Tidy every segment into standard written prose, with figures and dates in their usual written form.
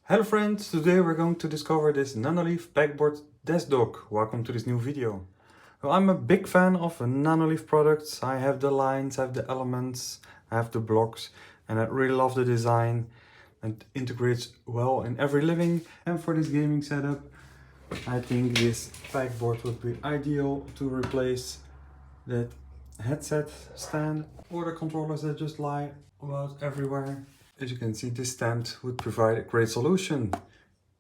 Hello friends, today we're going to discover this Nanoleaf Pegboard Desk Dock. Welcome to this new video. Well, I'm a big fan of Nanoleaf products. I have the lines, I have the elements, I have the blocks, and I really love the design. It integrates well in every living, and for this gaming setup I think this pegboard would be ideal to replace that headset stand or the controllers that just lie about everywhere. As you can see, this stand would provide a great solution.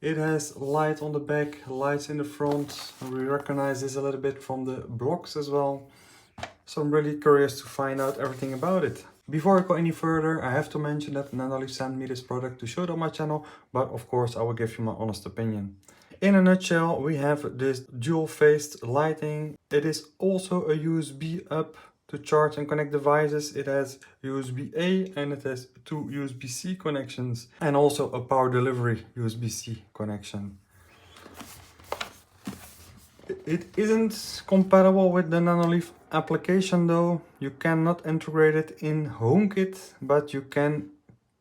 It has light on the back, lights in the front. We recognize this a little bit from the blocks as well. So I'm really curious to find out everything about it. Before I go any further, I have to mention that Nanoleaf sent me this product to show it on my channel, but of course I will give you my honest opinion. In a nutshell, we have this dual-faced lighting. It is also a USB up to charge and connect devices. It has USB-A and it has two USB-C connections and also a power delivery USB-C connection. It isn't compatible with the Nanoleaf application though. You cannot integrate it in HomeKit, but you can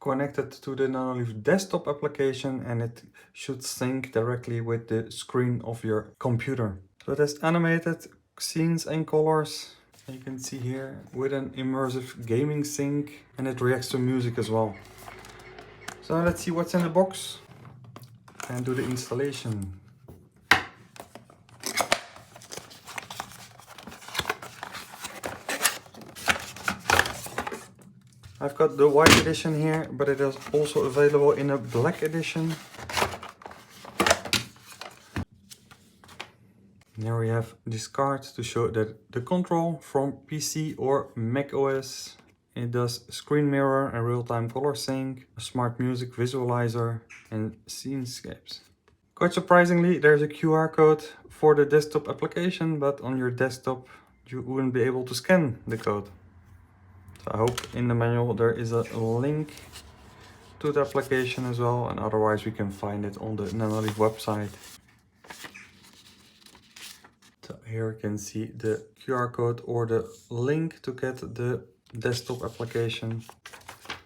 connect it to the Nanoleaf desktop application and it should sync directly with the screen of your computer. So it has animated scenes and colors. You can see here with an immersive gaming sync, and it reacts to music as well. So let's see what's in the box and do the installation. I've got the white edition here, but it is also available in a black edition. Here we have this card to show that the control from PC or Mac OS. It does screen mirror and real-time color sync, a smart music visualizer and scenescapes. Quite surprisingly, there's a QR code for the desktop application, but on your desktop you wouldn't be able to scan the code. So I hope in the manual there is a link to the application as well, and otherwise we can find it on the Nanoleaf website. So here you can see the QR code or the link to get the desktop application.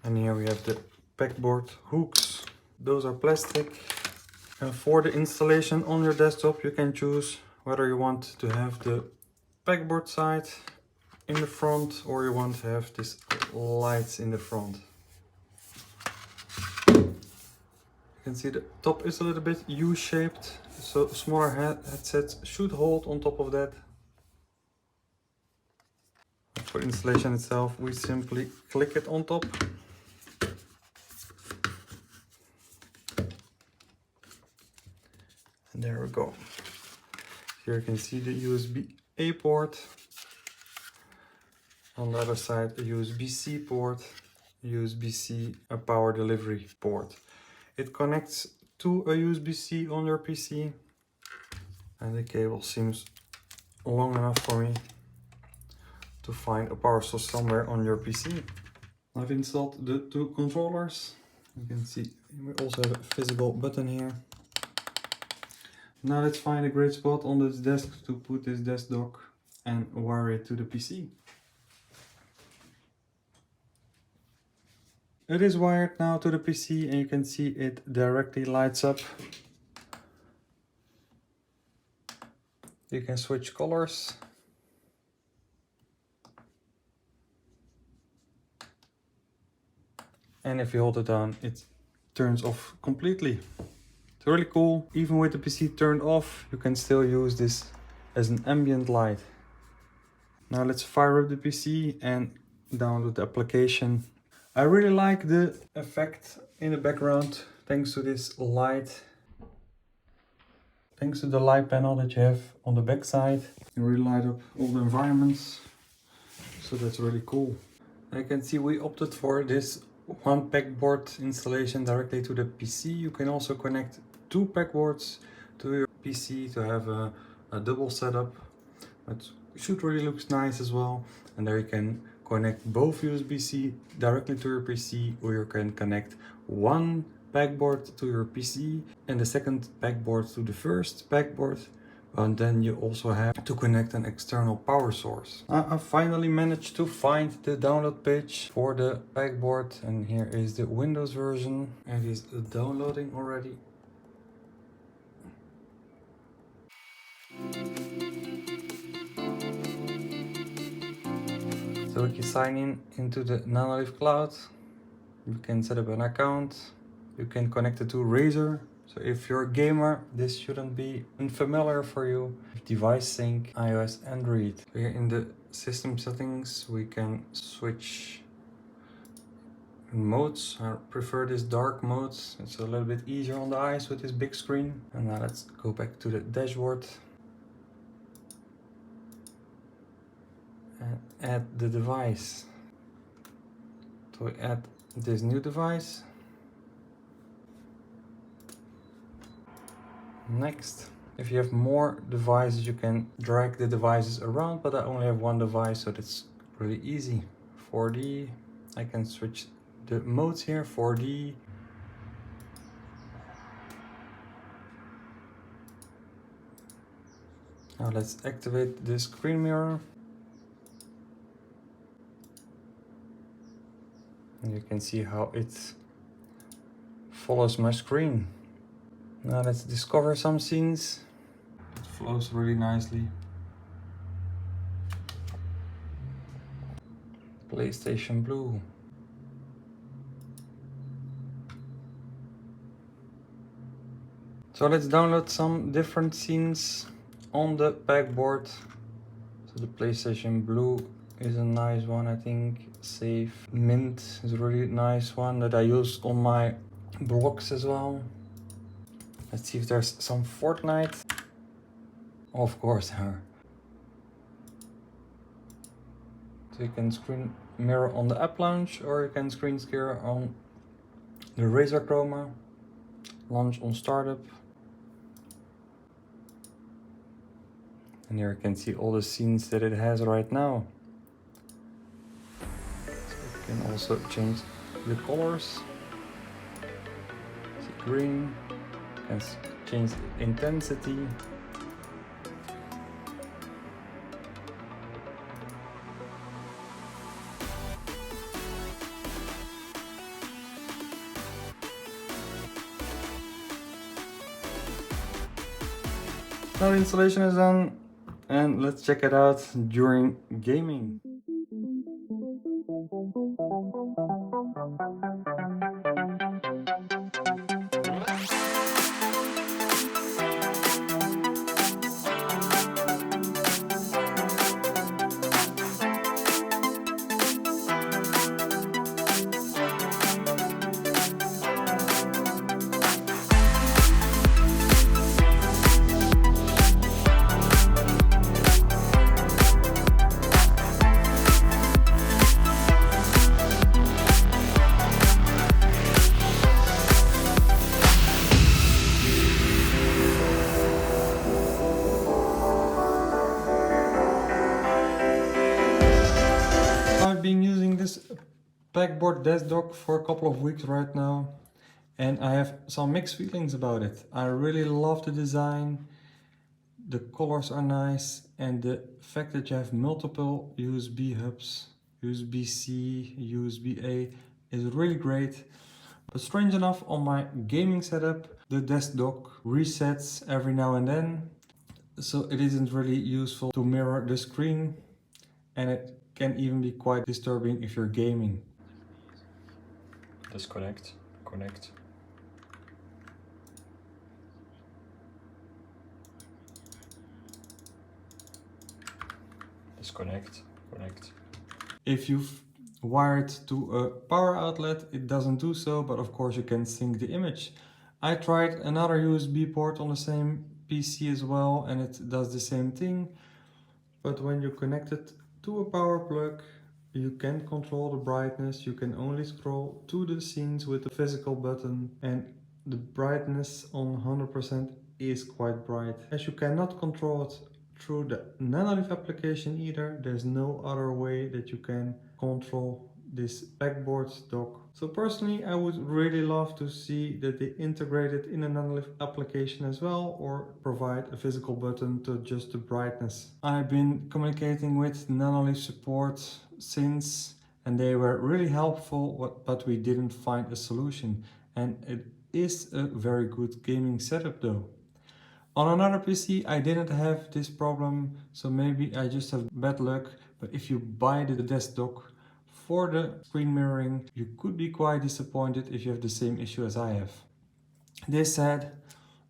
And here we have the pegboard hooks. Those are plastic. And for the installation on your desktop, you can choose whether you want to have the pegboard side in the front or you want to have these lights in the front. You can see the top is a little bit U-shaped, so smaller headsets should hold on top of that. For installation itself, we simply click it on top. And there we go. Here you can see the USB-A port. On the other side, a USB-C port, USB-C, a power delivery port. It connects to a USB-C on your PC, and the cable seems long enough for me to find a power source somewhere on your PC. I've installed the two controllers. You can see we also have a physical button here. Now let's find a great spot on this desk to put this desk dock and wire it to the PC. It is wired now to the PC and you can see it directly lights up. You can switch colors. And if you hold it down, it turns off completely. It's really cool. Even with the PC turned off, you can still use this as an ambient light. Now let's fire up the PC and download the application. I really like the effect in the background thanks to this light. Thanks to the light panel that you have on the back side. You really light up all the environments. So that's really cool. I can see we opted for this one pegboard installation directly to the PC. You can also connect two pegboards to your PC to have a double setup. It should really look nice as well. And there you can connect both USB-C directly to your PC, or you can connect one pegboard to your PC and the second pegboard to the first pegboard. And then you also have to connect an external power source. I finally managed to find the download page for the pegboard, and here is the Windows version. It is downloading already. So we can sign in into the Nanoleaf cloud. You can set up an account. You can connect it to Razer. So if you're a gamer, this shouldn't be unfamiliar for you. Device sync, iOS, Android. Here in the system settings, we can switch modes. I prefer this dark mode. It's a little bit easier on the eyes with this big screen. And now let's go back to the dashboard. And add the device. So we add this new device. Next, if you have more devices, you can drag the devices around, but I only have one device, so that's really easy. 4D, I can switch the modes here, 4D. Now let's activate the screen mirror. And you can see how it follows my screen. Now let's discover some scenes. It flows really nicely. PlayStation Blue. So let's download some different scenes on the pegboard. So the PlayStation Blue is a nice one, I think. Safe. Mint is a really nice one that I use on my blocks as well. Let's see if there's some Fortnite. Of course there are. So you can screen mirror on the app launch, or you can screen share on the Razer Chroma. Launch on startup. And here you can see all the scenes that it has right now. So you can also change the colors. See, green. You can change the intensity. Now the installation is done, and let's check it out during gaming. I've been using this Pegboard Desk Dock for a couple of weeks right now, and I have some mixed feelings about it. I really love the design, the colors are nice, and the fact that you have multiple USB hubs, USB-C, USB-A, is really great. But strange enough, on my gaming setup, the desk dock resets every now and then, so it isn't really useful to mirror the screen, and it can even be quite disturbing if you're gaming. Disconnect, connect. Disconnect, connect. If you've wired to a power outlet, it doesn't do so, but of course you can sync the image. I tried another USB port on the same PC as well, and it does the same thing. But when you connect it to a power plug, you can control the brightness. You can only scroll to the scenes with the physical button, and the brightness on 100% is quite bright. As you cannot control it through the Nanoleaf application either, there's no other way that you can control this pegboard dock. So personally, I would really love to see that they integrate it in a Nanoleaf application as well, or provide a physical button to adjust the brightness. I've been communicating with Nanoleaf support since, and they were really helpful, but we didn't find a solution. And it is a very good gaming setup though. On another PC I didn't have this problem, so maybe I just have bad luck, but if you buy the desk dock for the screen mirroring, you could be quite disappointed if you have the same issue as I have. This said,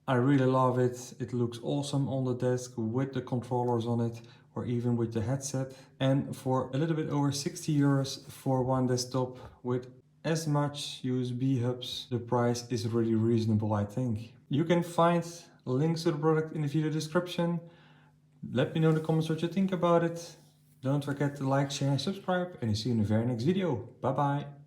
I really love it. It looks awesome on the desk with the controllers on it, or even with the headset. And for a little bit over 60 euros for one desktop with as much USB hubs, the price is really reasonable, I think. You can find links to the product in the video description. Let me know in the comments what you think about it. Don't forget to like, share and subscribe, and I'll see you in the very next video. Bye bye.